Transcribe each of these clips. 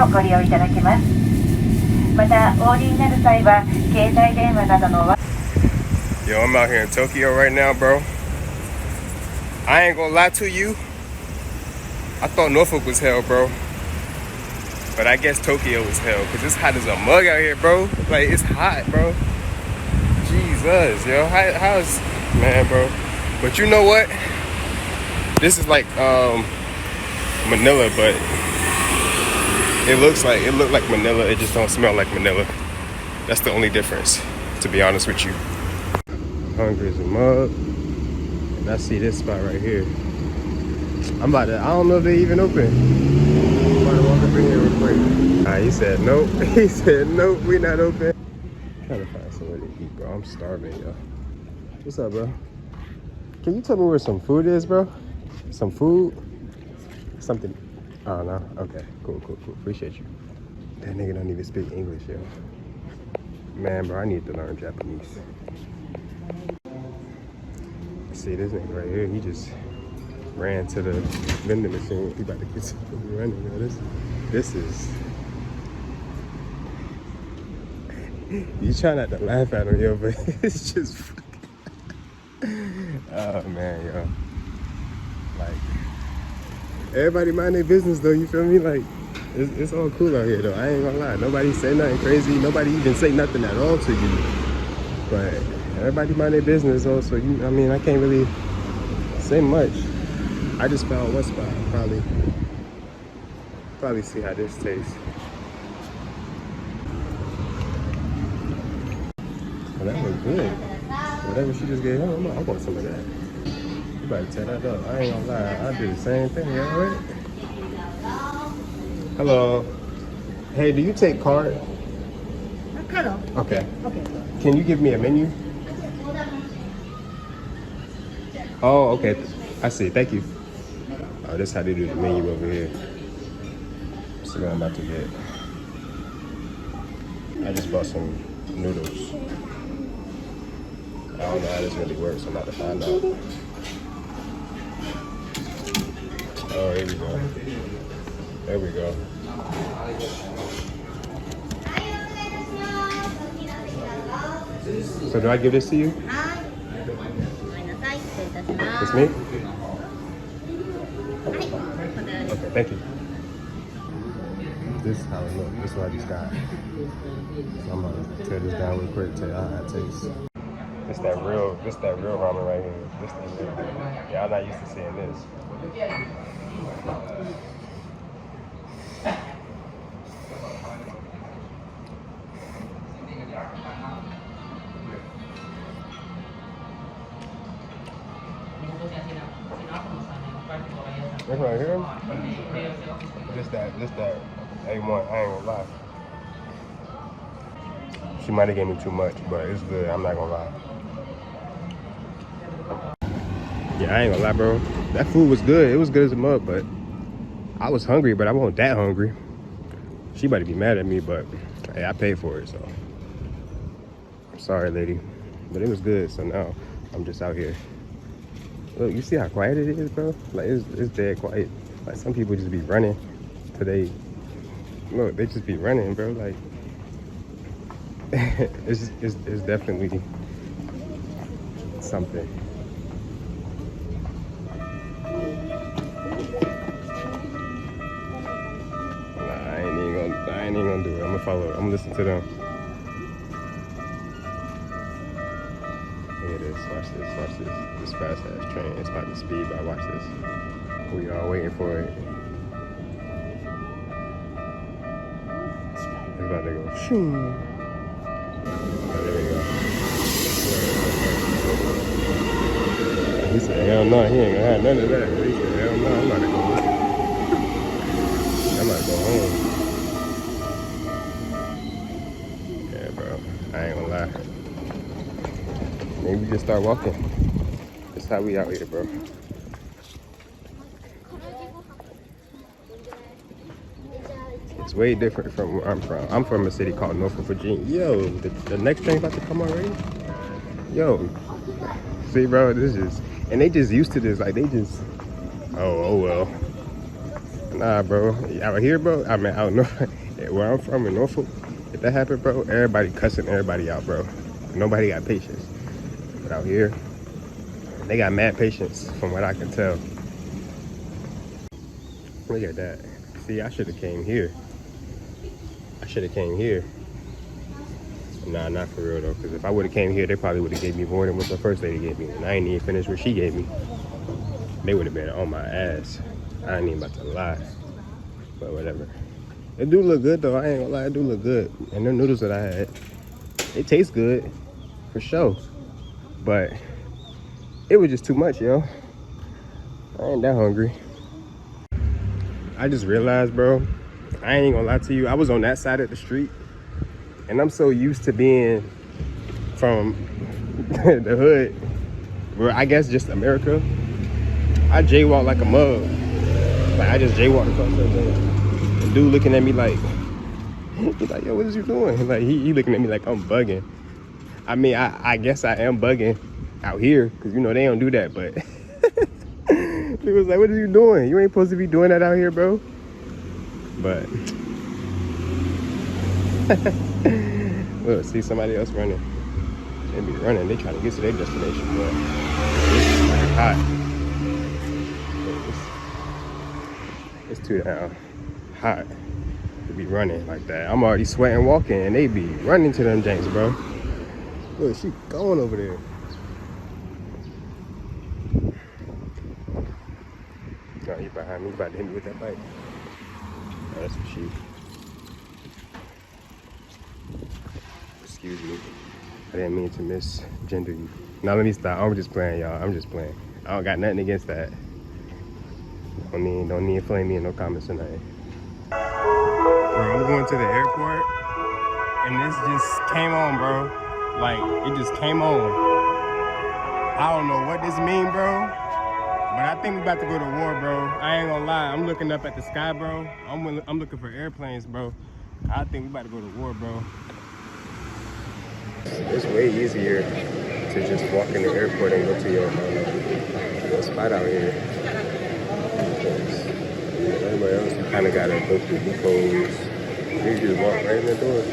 をご利用いただけます。またお降りになる際は携帯電話などの Yo, I'm out here in Tokyo right now, bro. I ain't gonna lie to you. I thought Norfolk was hell, bro. But I guess Tokyo was hell, because it's hot as a mug out here, bro. Like, it's hot, bro. Jesus, yo. How's... Man, bro. But you know what? This is like, Manila, but... It looked like Manila. It just don't smell like Manila. That's the only difference, to be honest with you. Hungry as a mug. And I see this spot right here. I don't know if they even open. I'm about to walk up in here real quick. He said nope. He said nope, we not open. I'm trying to find somewhere to eat, bro. I'm starving, yo. What's up, bro? Can you tell me where some food is, bro? Some food? Something. Oh, no? Okay, cool. Appreciate you. That nigga don't even speak English, yo. Man, bro, I need to learn Japanese. See this nigga right here, he just ran to the vending machine. He about to get something running, yo. This is... You try not to laugh at him, yo, but it's just... Oh, man, yo. Like... Everybody mind their business though, you feel me? Like, it's all cool out here though, I ain't gonna lie. Nobody say nothing crazy, nobody even say nothing at all to you. But everybody mind their business though, so I mean, I can't really say much. I just found one spot, probably see how this tastes. Well, that was good. Whatever she just gave him, I want some of that. You better tear that up. I ain't gonna lie. I do the same thing, you alright? Hello. Hey, do you take card? Card. Okay. Okay. Can you give me a menu? Oh, okay. I see. Thank you. Oh, this is how they do the menu over here. So what I'm about to get. I just bought some noodles. I don't know how this really works. I'm about to find out. Oh, here we go. There we go. So do I give this to you? It's me? Okay, thank you. This is how it looks. This is what I just got. So I'm gonna tear this down real quick, tell you how it tastes. This that real ramen right here. This that real. Yeah, I'm not used to seeing this. This right here, this that A1, I ain't gonna lie. She might have gave me too much, but it's good, I'm not gonna lie. Yeah, I ain't gonna lie, bro. That food was good, it was good as a mug, but I was hungry, but I wasn't that hungry. She about to be mad at me, but hey, I paid for it, so. I'm sorry, lady, but it was good, so now I'm just out here. Look, you see how quiet it is, bro? Like, it's dead quiet. Like, some people just be running today. Look, they just be running, bro. Like, it's definitely something. Nah, I ain't even gonna do it. I'm gonna follow. I'm gonna listen to them. Look at this. Watch this. This fast ass train. It's about to speed by. Watch this. We all waiting for it. It's about to go. Shoo. Oh, there we go. He said, hell no, he ain't gonna have none of that. He said, hell no, I'm about to go. I'm about to go home. Yeah, bro. I ain't gonna lie. Maybe we just start walking. That's how we out here, bro. It's way different from where I'm from. I'm from a city called Norfolk, Virginia. Yo, the next train about to come already? Yo, see, bro, this is, and they just used to this. Like, they just, oh well. Nah, bro. Out here, bro. I mean, I don't know where I'm from in Norfolk. If that happened, bro, everybody cussing everybody out, bro. Nobody got patience. But out here, they got mad patience, from what I can tell. Look at that. See, I should have came here. I should have came here. Nah, not for real though. Because if I would have came here, they probably would have gave me more than what the first lady gave me. And I ain't even finished what she gave me. They would have been on my ass. I ain't even about to lie. But whatever. It do look good though. I ain't gonna lie. It do look good. And the noodles that I had, it tastes good. For sure. But it was just too much, yo. I ain't that hungry. I just realized, bro, I ain't gonna lie to you. I was on that side of the street. And I'm so used to being from the hood, where I guess just America. I jaywalk like a mug. Like I just jaywalked across that thing. The dude looking at me like, he's like, yo, what is you doing? Like he looking at me like I'm bugging. I mean, I guess I am bugging out here, because you know they don't do that, but he was like, what are you doing? You ain't supposed to be doing that out here, bro. But we'll see somebody else running. They be running, they trying to get to their destination, but it's like hot. It's too damn hot to be running like that. I'm already sweating walking, and they be running to them janks, bro. Look, she going over there. No, you behind me, you about to hit me with that bike. Oh, that's for she. Excuse me. I didn't mean to misgender you. Now let me stop. I'm just playing, y'all. I'm just playing. I don't got nothing against that. Don't need to flame me in no comments tonight. Bro, I'm going to the airport, and this just came on, bro. Like, it just came on. I don't know what this mean, bro. But I think we about to go to war, bro. I ain't gonna lie. I'm looking up at the sky, bro. I'm looking for airplanes, bro. I think we about to go to war, bro. It's way easier to just walk in the airport and go to your spot out here. Everybody else, you kind of gotta go through depots. You just walk right in the door.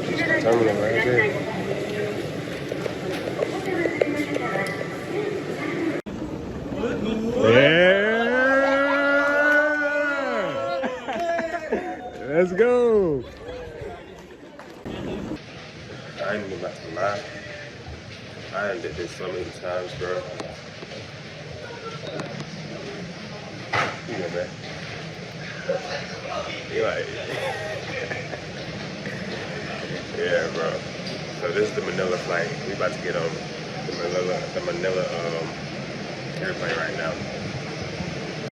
Just terminal right there. Yeah! Let's go! I ain't even about to lie. I done did this so many times, bro. You know, man. You like, yeah, bro. So this is the Manila flight. We about to get on the Manila airplane right now.